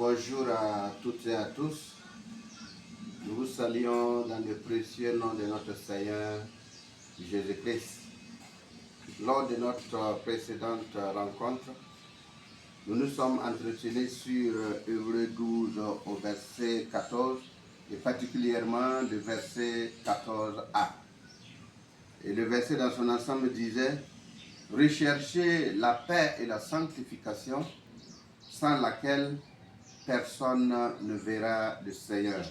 Bonjour à toutes et à tous. Nous vous saluons dans le précieux nom de notre Seigneur Jésus-Christ. Lors de notre précédente rencontre, nous nous sommes entretenus sur Hébreux 12 au verset 14 et particulièrement le verset 14a. Et le verset dans son ensemble disait « Recherchez la paix et la sanctification sans laquelle personne ne verra le Seigneur. »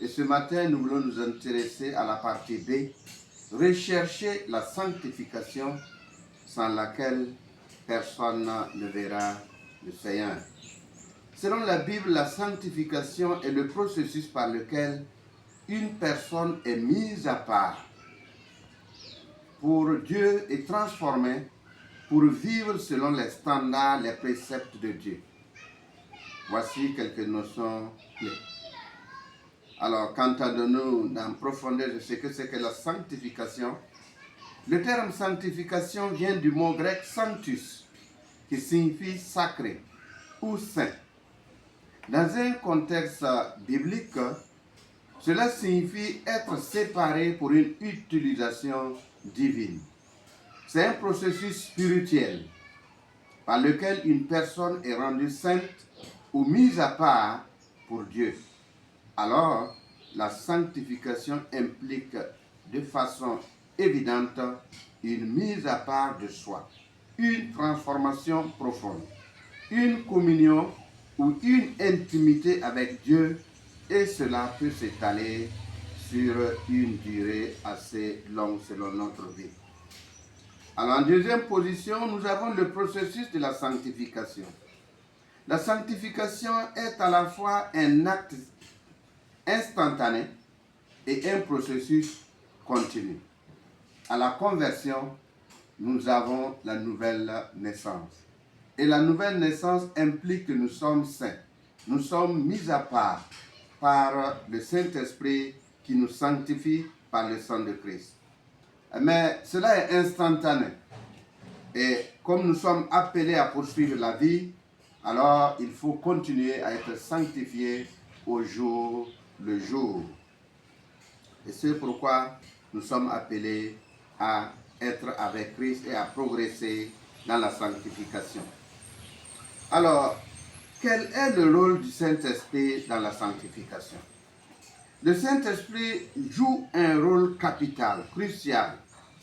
Et ce matin, nous voulons nous intéresser à la partie B. Rechercher la sanctification sans laquelle personne ne verra le Seigneur. Selon la Bible, la sanctification est le processus par lequel une personne est mise à part pour Dieu et transformée pour vivre selon les standards, les préceptes de Dieu. Voici quelques notions clés. Alors, quant à nous, en profondeur de ce que c'est que la sanctification, le terme sanctification vient du mot grec sanctus, qui signifie sacré ou saint. Dans un contexte biblique, cela signifie être séparé pour une utilisation divine. C'est un processus spirituel par lequel une personne est rendue sainte ou mise à part pour Dieu. Alors, la sanctification implique de façon évidente une mise à part de soi, une transformation profonde, une communion ou une intimité avec Dieu, et cela peut s'étaler sur une durée assez longue selon notre vie. Alors, en deuxième position, nous avons le processus de la sanctification. La sanctification est à la fois un acte instantané et un processus continu. À la conversion, nous avons la nouvelle naissance. Et la nouvelle naissance implique que nous sommes saints. Nous sommes mis à part par le Saint-Esprit qui nous sanctifie par le sang de Christ. Mais cela est instantané. Et comme nous sommes appelés à poursuivre la vie, alors il faut continuer à être sanctifié au jour le jour. Et c'est pourquoi nous sommes appelés à être avec Christ et à progresser dans la sanctification. Alors, quel est le rôle du Saint-Esprit dans la sanctification? Le Saint-Esprit joue un rôle capital, crucial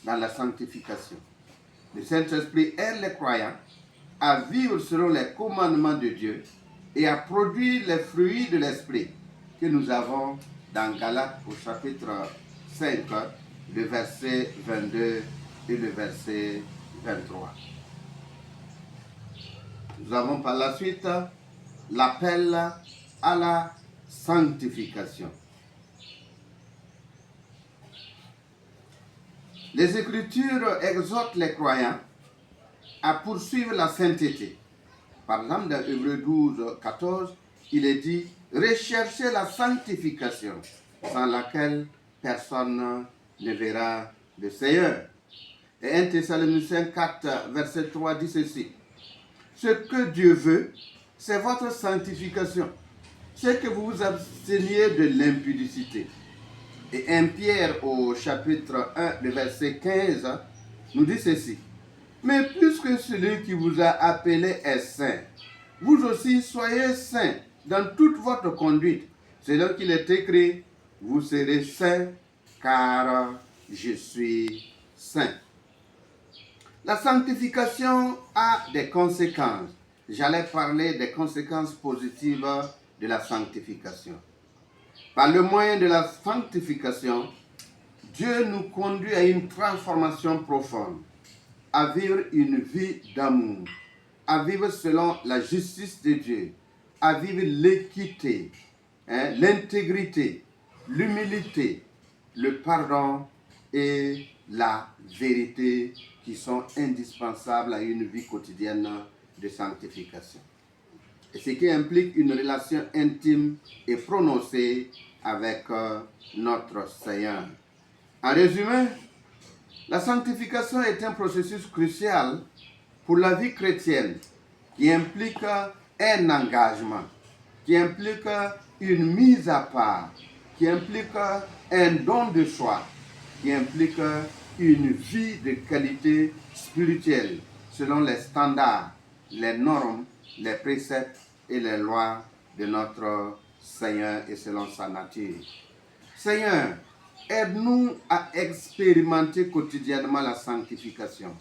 dans la sanctification. Le Saint-Esprit aide les croyants à vivre selon les commandements de Dieu et à produire les fruits de l'Esprit que nous avons dans Galates au chapitre 5, le verset 22 et le verset 23. Nous avons par la suite l'appel à la sanctification. Les Écritures exhortent les croyants à poursuivre la sainteté. Par exemple, dans Hébreux 12, 14, il est dit « Recherchez la sanctification, sans laquelle personne ne verra le Seigneur. » Et 1 Thessaloniciens 4, verset 3 dit ceci « Ce que Dieu veut, c'est votre sanctification, c'est que vous vous absteniez de l'impudicité. » Et 1 Pierre au chapitre 1, le verset 15, nous dit ceci. « Mais puisque celui qui vous a appelé est saint, vous aussi soyez saints dans toute votre conduite. C'est là qu'il est écrit, vous serez saints car je suis saint. » La sanctification a des conséquences. J'allais parler des conséquences positives de la sanctification. Par le moyen de la sanctification, Dieu nous conduit à une transformation profonde, à vivre une vie d'amour, à vivre selon la justice de Dieu, à vivre l'équité, l'intégrité, l'humilité, le pardon et la vérité qui sont indispensables à une vie quotidienne de sanctification. Et ce qui implique une relation intime et prononcée avec notre Seigneur. En résumé, la sanctification est un processus crucial pour la vie chrétienne qui implique un engagement, qui implique une mise à part, qui implique un don de soi, qui implique une vie de qualité spirituelle selon les standards, les normes, les préceptes et les lois de notre Seigneur et selon sa nature. Seigneur, aide-nous à expérimenter quotidiennement la sanctification.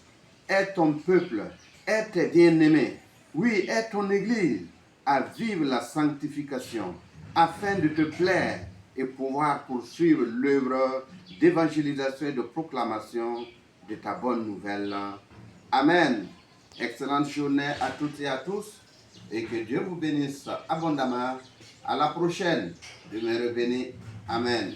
Aide ton peuple, aide tes bien-aimés, oui, aide ton Église à vivre la sanctification afin de te plaire et pouvoir poursuivre l'œuvre d'évangélisation et de proclamation de ta bonne nouvelle. Amen. Excellente journée à toutes et à tous et que Dieu vous bénisse abondamment. À la prochaine. Demeurez bénis. Amen.